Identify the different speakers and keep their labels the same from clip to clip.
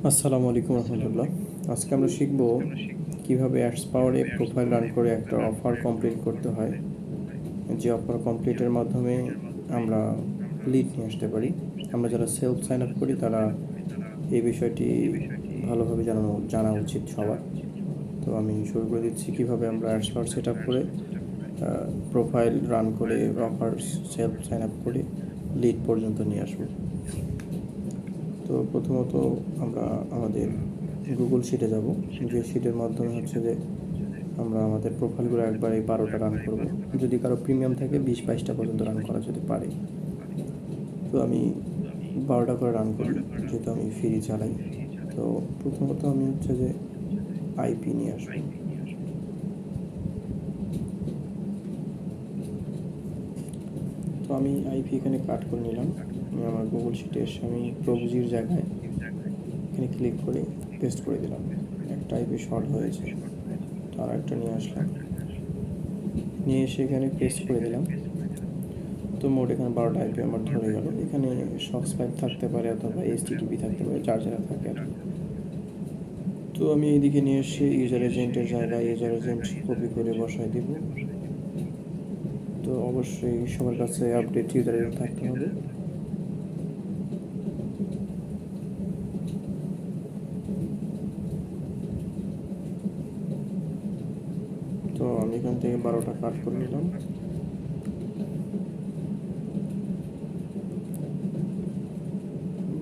Speaker 1: আসসালামু আলাইকুম রহমতুল্লাহ। আজকে আমরা শিখব কিভাবে অ্যাডসপাওয়ারে প্রোফাইল রান করে একটা অফার কমপ্লিট করতে হয়। যে অফার কমপ্লিটের মাধ্যমে আমরা লিড নিয়ে আসতে পারি। আমরা যারা সেলফ সাইন আপ করি তারা এই বিষয়টি ভালোভাবে জানা উচিত সবার। তো আমি শুরু করে দিচ্ছি কিভাবে আমরা অ্যাডসপাওয়ার সেট আপ করে প্রোফাইল রান করে অফার সেলফ সাইন আপ করে লিড পর্যন্ত নিয়ে আসবো। তো প্রথমত আমরা আমাদের গুগল শিটে যাব, যে শিটের মাধ্যমে হচ্ছে যে আমরা আমাদের প্রোফাইলগুলো একবারে 12টা রান করব। যদি কারো প্রিমিয়াম থাকে 20-22টা পর্যন্ত রান করা যেতে পারে। তো আমি 12টা করে রান করি, যেহেতু আমি ফ্রি চালাই। তো প্রথমত আমি হচ্ছে যে আইপি নিয়ে আসবো। তো আমি আইপি এখানে কাট করে নিলাম। আমি আমার গুগল শিটে এসে আমি প্রভুজির জায়গায় এখানে ক্লিক করে পেস্ট করে দিলাম। একটা আইপি শর্ট হয়েছে, তো আর একটা নিয়ে আসলাম, নিয়ে এসে এখানে পেস্ট করে দিলাম। তো মোট এখানে 12টা আইপি আমার ধরে গেল। এখানে শক্স পাইপ থাকতে পারে অথবা এইচটিটিপি থাকতে পারে, যার যারা থাকে আর কি। তো আমি এইদিকে নিয়ে এসে ইউজার এজেন্টের জায়গায় ইউজার এজেন্ট কপি করে বসায় দিব। তো অবশ্যই সবার কাছে আপডেট ইউজার এজেন্ট থাকতে হবে। তো আমি এখান থেকে 12টা কাট করে নিলাম।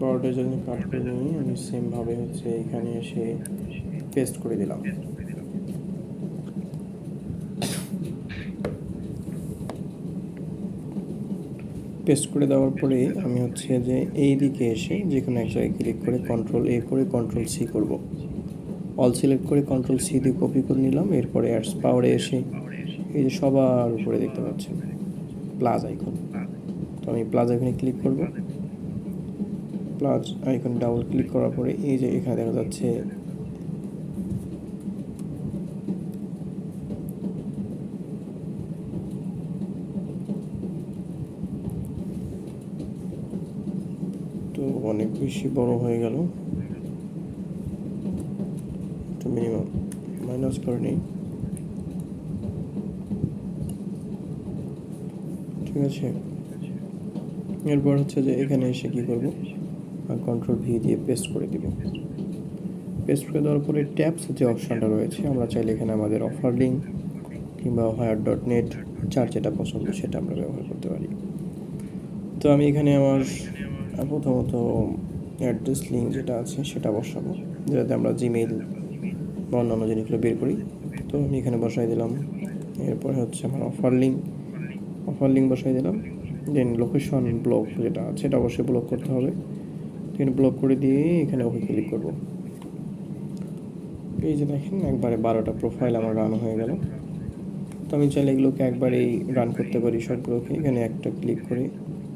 Speaker 1: বর্ডার জন্য কাট করে নিয়ে আমি সেমভাবে হচ্ছে এখানে এসে পেস্ট করে দিলাম। পেস্ট করে দেওয়ার পরে আমি হচ্ছে যে এই দিকে এসে যে কোনো এক জায়গায় ক্লিক করে কন্ট্রোল এ করে কন্ট্রোল সি করব। অল সিলেক্ট করে কন্ট্রোল সি দিয়ে কপি করে নিলাম। এরপরে অ্যাডস পাওয়ারে এসে এই যে সবার উপরে দেখতে পাচ্ছেন প্লাস আইকন, তো আমি প্লাস আইকনে ক্লিক করব। প্লাস আইকন ডাবল ক্লিক করার পরে এই যে এখানে দেখা যাচ্ছে তো অনেক বেশি বড় হয়ে গেল, একটু মিনিমাম মাইনাস করে নিই। ঠিক আছে, এরপর হচ্ছে যে এখানে এসে কী করব, কন্ট্রোল ভি দিয়ে পেস্ট করে দিব। পেস্ট করে দেওয়ার পরে ট্যাবস যে অপশানটা রয়েছে, আমরা চাইলে এখানে আমাদের অফার লিঙ্ক কিংবা hire.net যার যেটা পছন্দ সেটা আমরা ব্যবহার করতে পারি। তো আমি এখানে আমার প্রথমত অ্যাড্রেস লিঙ্ক যেটা আছে সেটা বসাবো, যাতে আমরা জিমেইল বা অন্যান্য জিনিসগুলো বের করি। তো আমি এখানে বসাই দিলাম। এরপরে হচ্ছে আমার অফার লিঙ্ক বসাই দিলাম। দেন লোকেশন ব্লক যেটা আছে সেটা অবশ্যই ব্লক করতে হবে। এখানে ব্লক করে দিয়ে এখানে ওকে ক্লিক করব। এই যে দেখেন একবারে 12টা প্রোফাইল আমার রান হয়ে গেল। তো আমি চাইলে এগুলোকে একবারেই রান করতে পারি সবগুলোকে। এখানে একটা ক্লিক করে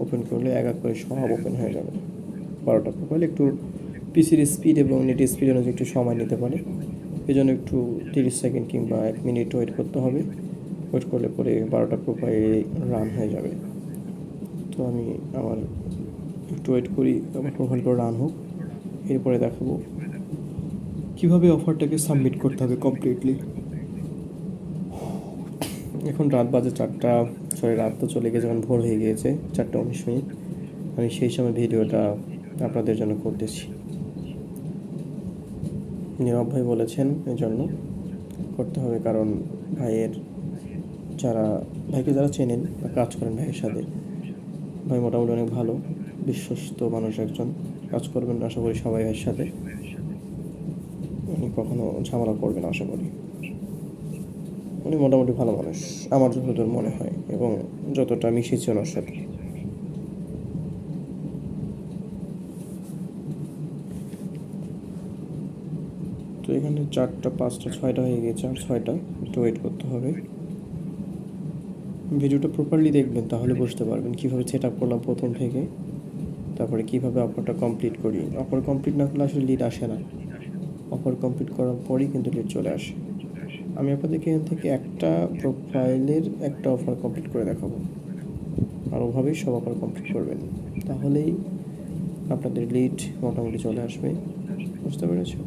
Speaker 1: ওপেন করলে এক এক করে সব ওপেন হয়ে যাবে 12টা প্রোফাইল। একটু পিসির স্পিড এবং নেটের স্পিড অনুযায়ী একটু সময় নিতে পারে, এই জন্য একটু 30 সেকেন্ড কিংবা 1 মিনিট ওয়েট করতে হবে। ওয়েট করলে পরে 12টা প্রোফাইল রান হয়ে যাবে। তো আমি আমার একটু ওয়েট করি, আমার প্রোফাইলগুলো রান হোক, এরপরে দেখাবো কীভাবে অফারটাকে সাবমিট করতে হবে কমপ্লিটলি। এখন রাত বাজে 4টা, রাত তো চলে গেছে, এখন ভোর হয়ে গিয়েছে 4:19। আমি সেই সময় ভিডিওটা আপনাদের জন্য করতেছি। নীরব ভাই বলেছেন এই জন্য করতে হবে, কারণ ভাইকে যারা চেনেন বা কাজ করেন ভাইয়ের সাথে, ভাই মোটামুটি অনেক ভালো বিশ্বস্ত মানুষ একজন। কাজ করবেন আশা করি সবাই ভাইয়ের সাথে, উনি কখনো ঝামেলা করবেন আশা করি। উনি মোটামুটি ভালো মানুষ আমার যতদূর মনে হয় এবং যতটা মিশেছি ওনার সাথে। তো এখানে 4টা 5টা 6টা হয়ে গেছে, আর 6টা একটু ওয়েট করতে হবে। ভিডিওটা প্রপারলি দেখবেন, তাহলে বুঝতে পারবেন কীভাবে সেট আপ করলাম প্রথম থেকে, তারপরে কীভাবে অফারটা কমপ্লিট করি। অফার কমপ্লিট না করলে আসলে লিড আসে না, অফার কমপ্লিট করার পরই কিন্তু লিড চলে আসে। আমি আপনাদেরকে এখান থেকে একটা প্রোফাইলের একটা অফার কমপ্লিট করে দেখাবো, আর ওভাবেই সব অফার কমপ্লিট করবেন, তাহলেই আপনাদের লিড মোটামুটি চলে আসবে। বুঝতে পেরেছো?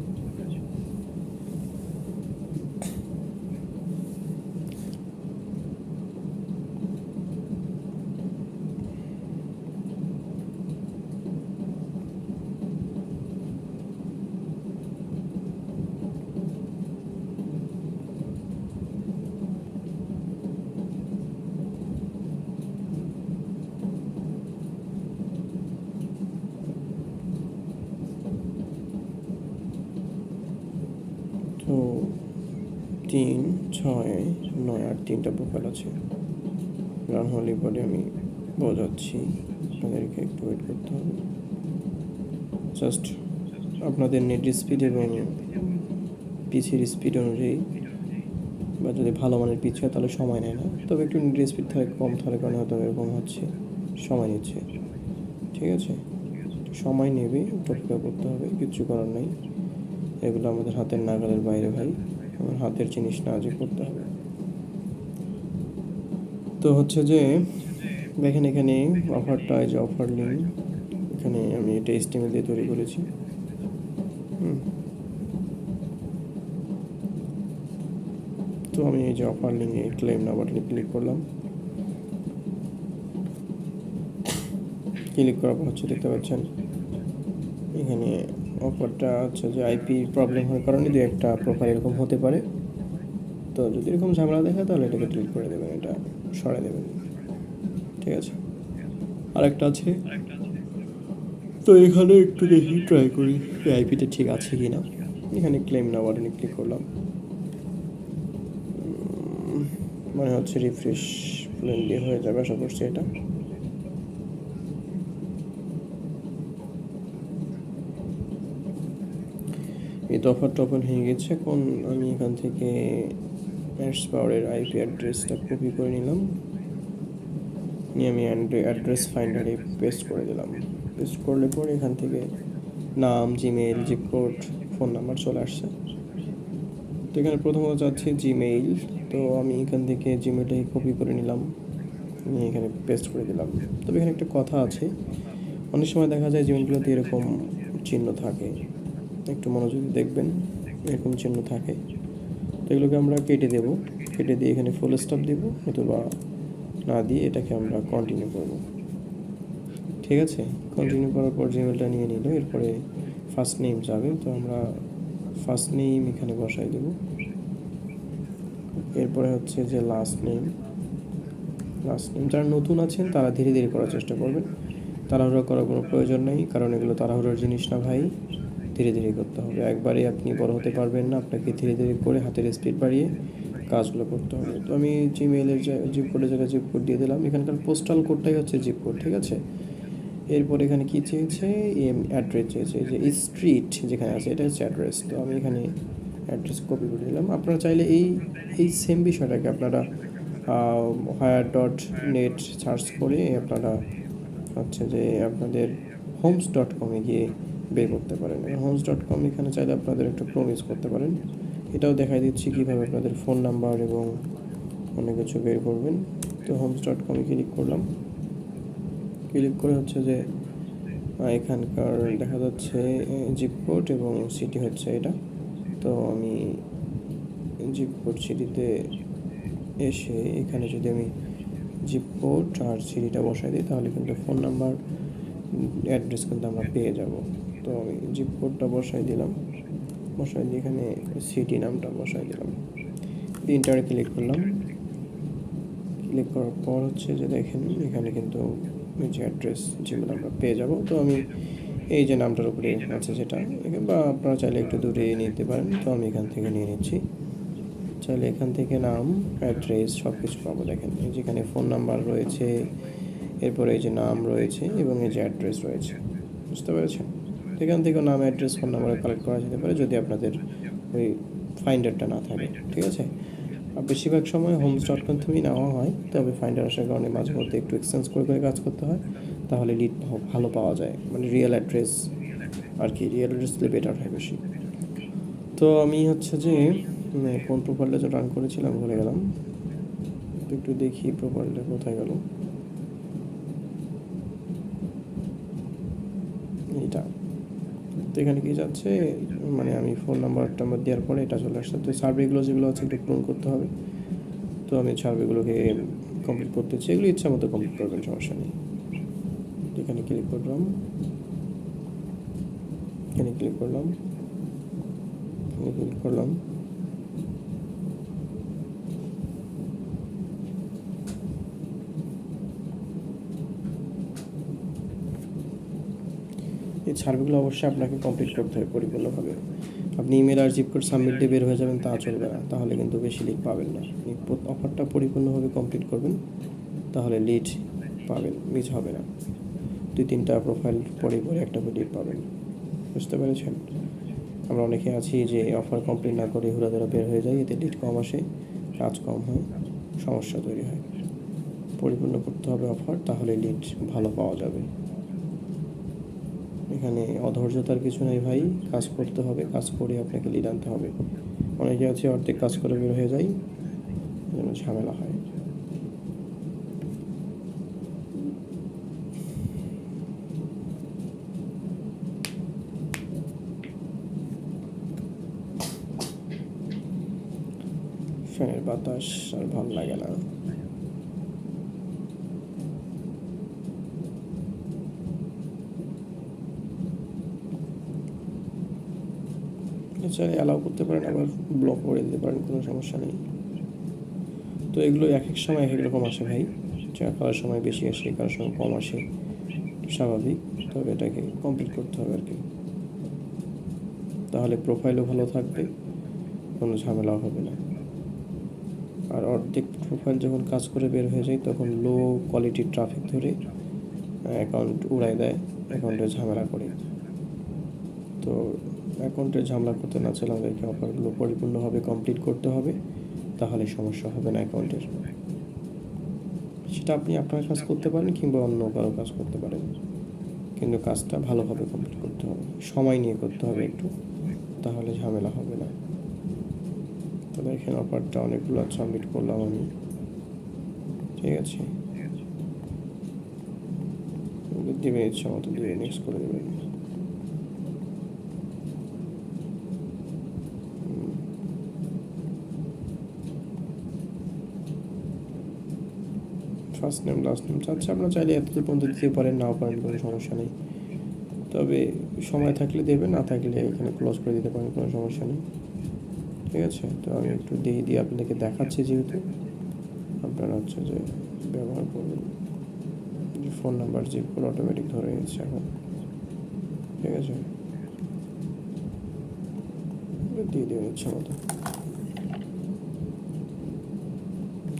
Speaker 1: তো 3, 6, 9 আর 3টা প্রোফাইল আছে। রান হলে পরে আমি বোঝাচ্ছি, আপনাদেরকে একটু ওয়েট করতে হবে। জাস্ট আপনাদের নেট স্পিড এবং পিসির স্পিড অনুযায়ী, বা যদি ভালো মানের পিচ হয় তাহলে সময় নেয় না, তবে একটু নেট স্পিড থাকে কম থাকার কারণে হয়তো এরকম হচ্ছে, সময় নিচ্ছে। ঠিক আছে, সময় নেবে, অপেক্ষা করতে হবে, কিচ্ছু করার নেই। এগুলো আমাদের হাতের নাগালের বাইরে ভাই, আমার হাতের জিনিস না, যে করতে হবে। তো হচ্ছে যে দেখেন এখানে অফারটা, এই যে অফার লিঙ্ক, এখানে আমি এটা HTML দিয়ে তৈরি করেছি। তো আমি এই যে অফার লিঙ্কে ক্লেম নাও বাটনে ক্লিক করলাম। ক্লিক করার পর হচ্ছে দেখতে পাচ্ছেন এখানে অফারটা হচ্ছে যে আইপি প্রবলেম হওয়ার কারণে দু একটা প্রোফাইল এরকম হতে পারে। তো যদি এরকম ঝামেলা দেখায় তাহলে এটাকে ডিলিট করে দেবেন, এটা সরাই দেবেন। ঠিক আছে, আরেকটা আছে, তো এখানে একটু দেখি, ট্রাই করি আইপিটা ঠিক আছে কি না। এখানে ক্লেম নাও বাটনে ক্লিক করলাম। মনে হচ্ছে রিফ্রেশ ফ্রেন্ডলি হয়ে যাবে, আশা করছি এটা। এই তো অফারটা ওপেন হয়ে গেছে। এখন আমি এখান থেকে অ্যাডসপাওয়ারের আইপি অ্যাড্রেসটা কপি করে নিলাম, নিয়ে আমি অ্যাড্রেস ফাইন্ডারে পেস্ট করে দিলাম। পেস্ট করলে পরে এখান থেকে নাম, Gmail, zip code, phone number চলে আসছে। তো এখানে প্রথমত চাচ্ছি জিমেইল, তো আমি এখান থেকে জিমেইলটাকে কপি করে নিলাম, নিয়ে এখানে পেস্ট করে দিলাম। তবে এখানে একটা কথা আছে, অনেক সময় দেখা যায় জিমেইলগুলোতে এরকম চিহ্ন থাকে, একটু মনোযোগী দেখবেন, এরকম চিহ্ন থাকে। তো এগুলোকে আমরা কেটে দেব, কেটে দিয়ে এখানে ফুল স্টপ দেব, অথবা না দিয়ে এটাকে আমরা কন্টিনিউ করব। ঠিক আছে, কন্টিনিউ করার পর জিমেলটা নিয়ে নিল, এরপরে ফার্স্ট নেম যাবে, তো আমরা ফার্স্ট নেম এখানে বসাই দেব। এরপরে হচ্ছে যে লাস্ট নেম, যারা নতুন আছেন তারা ধীরে ধীরে করার চেষ্টা করবেন, তাড়াহুড়ো করার কোনো প্রয়োজন নেই, কারণ এগুলো তাড়াহুড়োর জিনিস না ভাই, ধীরে ধীরে করতে হবে। একবারে আপনি বড় হতে পারবেন না, আপনাকে ধীরে ধীরে করে হাতের স্পিড বাড়িয়ে কাজগুলো করতে হবে। তো আমি জিমেইলের জিপ কোডের জায়গায় জিপ কোড দিয়ে দিলাম, এখানকার পোস্টাল কোডটাই হচ্ছে জিপ কোড। ঠিক আছে, এরপর এখানে কী চেয়েছে, অ্যাড্রেস চেয়েছে, যে স্ট্রিট যেখানে আছে এটা হচ্ছে অ্যাড্রেস। তো আমি এখানে অ্যাড্রেস কপি করে দিলাম। আপনারা চাইলে এই সেম বিষয়টাকে আপনারা hire.net সার্চ করে আপনারা হচ্ছে যে আপনাদের homes.com-এ গিয়ে বের করতে পারেন। homes.com এখানে চাইলে আপনাদের একটা প্রমিস করতে পারেন। এটাও দেখাই দিচ্ছি কীভাবে আপনাদের ফোন নাম্বার এবং অনেক কিছু বের করবেন। তো homes.com-এ ক্লিক করলাম, ক্লিক করে হচ্ছে যে এখানকার দেখা যাচ্ছে জিপ কোড এবং সিটি হচ্ছে এটা। তো আমি জিপ কোড সিটিতে এসে এখানে যদি আমি জিপ কোড আর সিটিটা বসাই দিই তাহলে কিন্তু ফোন নাম্বার, অ্যাড্রেস কিন্তু আমরা পেয়ে যাব। তো আমি জিপ কোডটা বসাই দিলাম, বসাই দিয়ে এখানে সিটি নামটা বসাই দিলাম, ইন্টারে ক্লিক করলাম। ক্লিক করার পর হচ্ছে যে দেখেন এখানে কিন্তু এই যে অ্যাড্রেস যেগুলো আমরা পেয়ে যাব। তো আমি এই যে নামটার উপরে আছে যেটা, বা আপনারা চাইলে একটু দূরে নিতে পারেন, তো আমি এখান থেকে নিয়ে নিচ্ছি। চাইলে এখান থেকে নাম, অ্যাড্রেস সব কিছু পাবো। দেখেন এই যেখানে ফোন নাম্বার রয়েছে, এরপরে এই যে নাম রয়েছে এবং এই যে অ্যাড্রেস রয়েছে, বুঝতে পেরেছেন? এখান থেকে নাম, অ্যাড্রেস, ফোন নাম্বারে কালেক্ট করা যেতে পারে যদি আপনাদের ওই ফাইন্ডারটা না থাকে। ঠিক আছে, আর বেশিরভাগ সময় homes.com থেকেই নেওয়া হয়, তবে ফাইন্ডার আসার কারণে মাঝে মধ্যে একটু এক্সচেঞ্জ করে করে কাজ করতে হয়, তাহলে লিড ভালো পাওয়া যায়, মানে রিয়েল অ্যাড্রেস আর কি, রিয়েল অ্যাড্রেস দিলে বেটার হয় বেশি। তো আমি হচ্ছে যে কোন প্রোফাইলটা যে রান করেছিলাম ভুলে গেলাম, একটু দেখি প্রোফাইলটা কোথায় গেল। এটা তো এখানে কি যাচ্ছে, মানে আমি ফোন নাম্বার দেওয়ার পরে এটা চলে আসছে। তো সার্ভেগুলো যেগুলো আছে একটু পূরণ করতে হবে। তো আমি সার্ভেগুলোকে কমপ্লিট করতে চাই, এগুলো ইচ্ছা মতো কমপ্লিট করবেন, সমস্যা নেই। এখানে ক্লিক করলাম, এখানে ক্লিক করলাম, এখানে ক্লিক করলাম। এই সার্ভেগুলো অবশ্যই আপনাকে কমপ্লিট করতে হবে পরিপূর্ণভাবে। আপনি ইমেল আর জিপ কোড সাবমিট দিয়ে বের হয়ে যাবেন তা চলবে না, তাহলে কিন্তু বেশি লিড পাবেন না। আপনি অফারটা পরিপূর্ণভাবে কমপ্লিট করবেন, তাহলে লিড পাবেন, মিস হবে না। 2-3টা প্রোফাইল পরে পরে একটা করে লিড পাবেন, বুঝতে পেরেছেন? আমরা অনেকে আছি যে অফার কমপ্লিট না করে হুড়াধুরা বের হয়ে যায়, এতে লিড কম আসে, কাজ কম হয়, সমস্যা তৈরি হয়। পরিপূর্ণ করতে হবে অফার, তাহলে লিড ভালো পাওয়া যাবে। এখানে অধৈর্যতার কিছু নেই ভাই, কাজ করতে হবে, কাজ করে আপনাকে লিড আনতে হবে। অনেকে আছে অর্ধেক কাজ করে বের হয়ে যায়, যেন ঝামেলা হয়। ফ্যানের বাতাস আর ভালো লাগে না। চাইলে অ্যালাউ করতে পারেন, আবার ব্লক করে দিতে পারেন, কোনো সমস্যা নেই। তো এগুলো এক এক সময় এক এক রকম আসে ভাই, কারোর সময় বেশি আসে, কারোর সময় কম আসে, স্বাভাবিক। তবে এটাকে কমপ্লিট করতে হবে আর কি, তাহলে প্রোফাইলও ভালো থাকবে, কোনো ঝামেলাও হবে না। আর অর্ধেক প্রোফাইল যখন কাজ করে বের হয়ে যায়, তখন লো কোয়ালিটির ট্রাফিক ধরে অ্যাকাউন্ট উড়াই দেয়, অ্যাকাউন্টে ঝামেলা করে। তো অ্যাকাউন্টে ঝামেলা করতে না চাইলে আমাদেরকে অফারগুলো পরিপূর্ণভাবে কমপ্লিট করতে হবে, তাহলে সমস্যা হবে না অ্যাকাউন্টের। সেটা আপনি আপনার কাজ করতে পারেন কিংবা অন্য কারো কাজ করতে পারেন, কিন্তু কাজটা ভালোভাবে কমপ্লিট করতে হবে, সময় নিয়ে করতে হবে একটু, তাহলে ঝামেলা হবে না। তো দেখেন অফারটা অনেকগুলো সাবমিট করলাম আমি, ঠিক আছে। দেবেন ইচ্ছা মতো দিয়ে নেক্সট করে দেবেন। ফার্স্ট নেম লাস্ট নেম আচ্ছা, আপনারা চাইলে এতদূর পর্যন্ত দিতে পারেন, নাও পারেন, কোনো সমস্যা নেই। তবে সময় থাকলে দেবেন, না থাকলে এখানে ক্লোজ করে দিতে পারেন, কোনো সমস্যা নেই, ঠিক আছে। তো আমি একটু দিয়ে আপনাদেরকে দেখাচ্ছি, যেহেতু আপনারা হচ্ছে যে ব্যবহার করবেন। যে phone number zip code automatic ধরে নিচ্ছে এখন, ঠিক আছে। দিয়ে দেবেন ইচ্ছা মতো,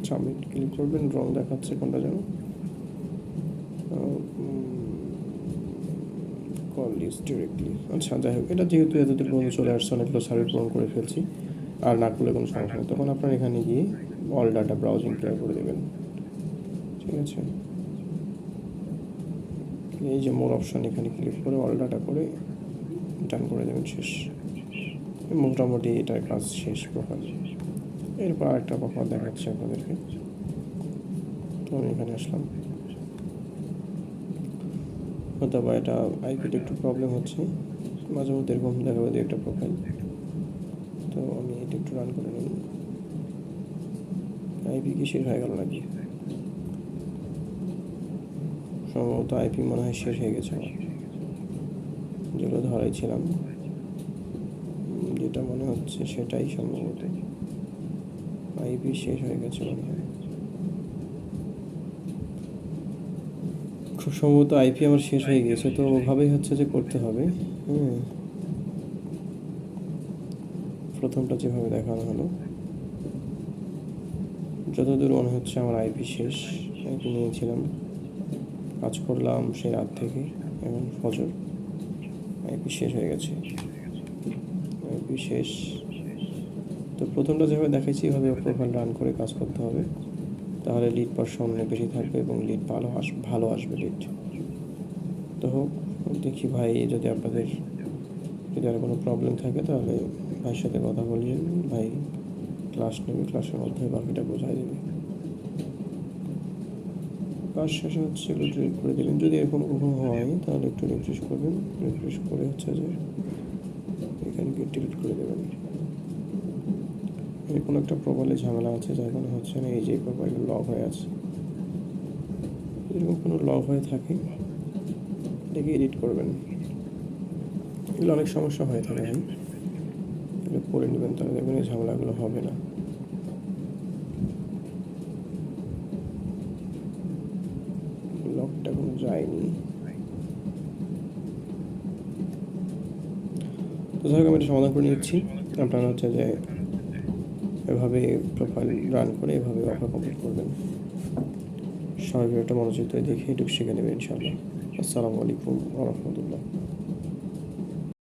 Speaker 1: সাবমিট ক্লিক করবেন। রং দেখাচ্ছে কোনটা যেন, কল লিস্ট ডিরেক্টলি। আচ্ছা যাই হোক, এটা যেহেতু এতদূর পর্যন্ত চলে আসছে, অনেকগুলো সার্ভে পূরণ করে ফেলছি, আর না করলে কোনো সমস্যা নেই। তখন আপনার এখানে গিয়ে অল ডাটা ব্রাউজিং ক্লিয়ার করে দেবেন, ঠিক আছে। এই যে মোর অপশান, এখানে ক্লিক করে অল ডাটা করে ডান করে দেবেন, শেষ। মোটামুটি এটার কাজ শেষ প্রোফাইল। এরপর আরেকটা প্রোফাইল দেখাচ্ছে আপনাদেরকে। তো আমি এখানে আসলাম, হয়তো বা এটা আইপিতে একটু প্রবলেম হচ্ছে, মাঝে মধ্যে এরকম দেখাবে যে একটা প্রোফাইল। তো আমি এটা একটু রান করে নিই। আইপি কি শেষ হয়ে গেল নাকি? সম্ভবত আইপি মনে হয় শেষ হয়ে গেছে আমার, যেগুলো ধরাইছিলাম, যেটা মনে হচ্ছে সেটাই সম্ভবত আইপি শেষ হয়ে গেছে মনে হয়। খুব সম্ভবত আইপি আমার শেষ হয়ে গেছে, তো ওভাবেই হচ্ছে যে করতে হবে। প্রথমটা যেভাবে দেখানো হলো, যতদূর মনে হচ্ছে আমার আইপি শেষ। আইপি নিয়েছিলাম, কাজ করলাম সেই রাত থেকে, এখন ফজর, আইপি শেষ হয়ে গেছে, আইপি শেষ। তো প্রথমটা যেভাবে দেখাইছি এভাবে প্রোফাইল রান করে কাজ করতে হবে, তাহলে লিড পাওয়ার সামনে বেশি থাকবে এবং লিড ভালো আসবে লিড। তো হোক, দেখি ভাই, যদি আপনাদের যদি আর কোনো প্রবলেম থাকে তাহলে ভাইয়ের সাথে কথা বলিয়ে, ভাই ক্লাস নেবে, ক্লাসের মধ্যে বাকিটা বোঝাই দেবে। কাজ শেষে হচ্ছে এগুলো ডিলিট করে দেবেন। যদি এরকম হয় তাহলে একটু রিফ্রেশ করবেন, রিফ্রেশ করে হচ্ছে যে এখানে গিয়ে ডিলিট করে দেবেন। কোনো একটা প্রোফাইলে ঝামেলা আছে যার কারণে হচ্ছে না, এই যে প্রোফাইলে লগ হয়ে আছে, এরকম কোনো লগ হয়ে থাকে এটাকে এডিট করবেন। এগুলো অনেক সমস্যা হয়ে থাকে ভাই, এগুলো করে নেবেন, তাহলে দেখবেন এই ঝামেলাগুলো হবে না। লকটা কোনো যায়নি, তো যাই হোক আমি এটা সমাধান করে নিচ্ছি। আপনারা হচ্ছে যে এভাবে প্রোফাইল রান করে এভাবে অফার কমপ্লিট করবেন। সবাই ভিডিওটা মনোযোগ দিয়ে দেখে একটু শিখে নেবেন ইনশাআল্লাহ। আসসালামু আলাইকুম ওয়া রাহমাতুল্লাহ।